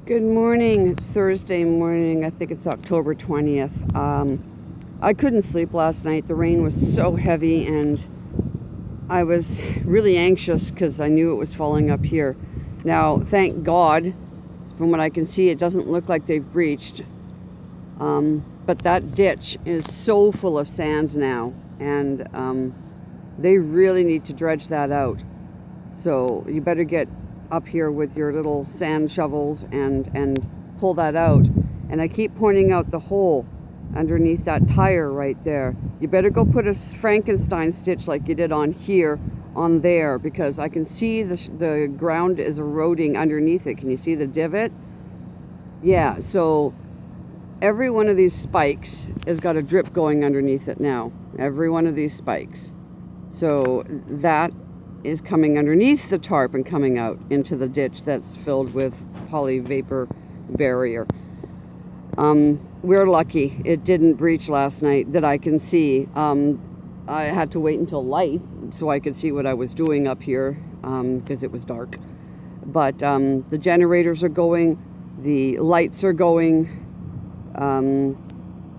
Good morning. It's Thursday morning. I think it's October 20th. I couldn't sleep last night. The rain was so heavy and I was really anxious because I knew it was falling up here. Now, thank God, from what I can see, it doesn't look like they've breached. But that ditch is so full of sand now, and they really need to dredge that out. So you better get up here with your little sand shovels and pull that out. And I keep pointing out the hole underneath that tire right there. You better go put a Frankenstein stitch like you did on here on there, because I can see the ground is eroding underneath it. Can you see the divot? Yeah, so every one of these spikes has got a drip going underneath it now. Every one of these spikes. So that is coming underneath the tarp and coming out into the ditch that's filled with poly vapor barrier. We're lucky it didn't breach last night that I can see. I had to wait until light so I could see what I was doing up here because it was dark. But the generators are going, the lights are going.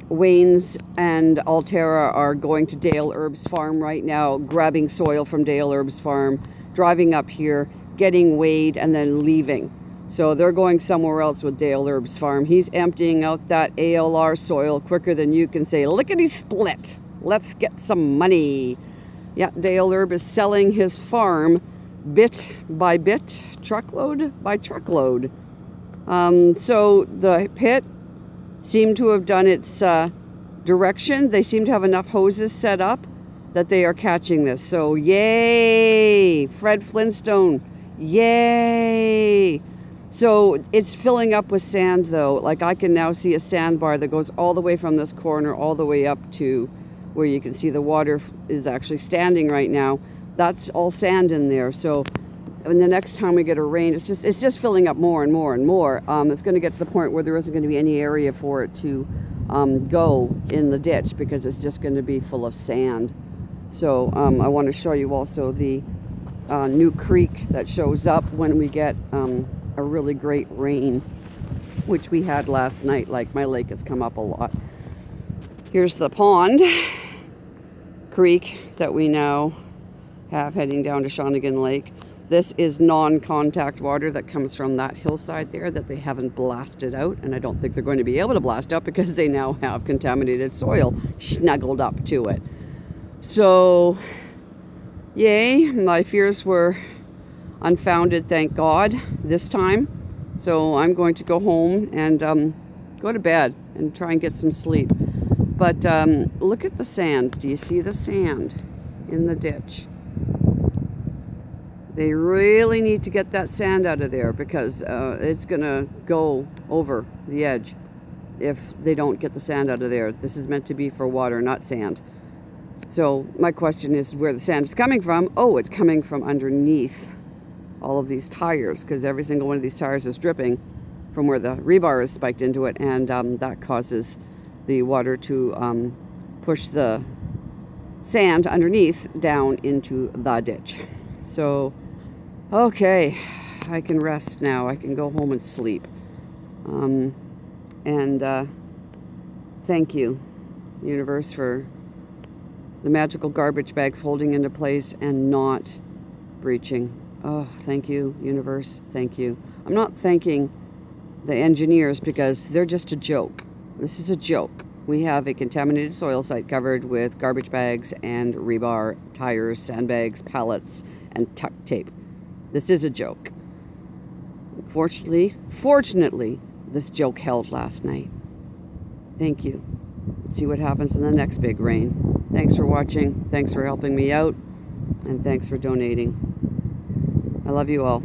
Wayne's and Altera are going to Dale Herb's farm right now, grabbing soil from Dale Herb's farm, driving up here, getting weighed, and then leaving. So they're going somewhere else with Dale Herb's farm. He's emptying out that ALR soil quicker than you can say, lickety split. Let's get some money. Yeah, Dale Herb is selling his farm bit by bit, truckload by truckload. So the pit seem to have done its direction. They seem to have enough hoses set up that they are catching this. So yay, Fred Flintstone, yay. So it's filling up with sand though. Like I can now see a sandbar that goes all the way from this corner all the way up to where you can see the water is actually standing right now. That's all sand in there. So and the next time we get a rain, it's just filling up more and more and more. It's going to get to the point where there isn't going to be any area for it to go in the ditch because it's just going to be full of sand. So I want to show you also the new creek that shows up when we get a really great rain, which we had last night. Like my lake has come up a lot. Here's the pond creek that we now have heading down to Shawnigan Lake. This is non-contact water that comes from that hillside there that they haven't blasted out, and I don't think they're going to be able to blast out because they now have contaminated soil snuggled up to it. So, yay, my fears were unfounded, thank God, this time. So I'm going to go home and go to bed and try and get some sleep. But look at the sand. Do you see the sand in the ditch? They really need to get that sand out of there because it's going to go over the edge if they don't get the sand out of there. This is meant to be for water, not sand. So my question is where the sand is coming from. Oh, it's coming from underneath all of these tires because every single one of these tires is dripping from where the rebar is spiked into it, and that causes the water to push the sand underneath down into the ditch. So okay, I can rest now. I can go home and sleep. Thank you, universe, for the magical garbage bags holding into place and not breaching. Oh, thank you, universe. Thank you. I'm not thanking the engineers because they're just a joke. This is a joke. We have a contaminated soil site covered with garbage bags and rebar, tires, sandbags, pallets, and tuck tape. This is a joke. Fortunately, this joke held last night. Thank you. See what happens in the next big rain. Thanks for watching. Thanks for helping me out. And thanks for donating. I love you all.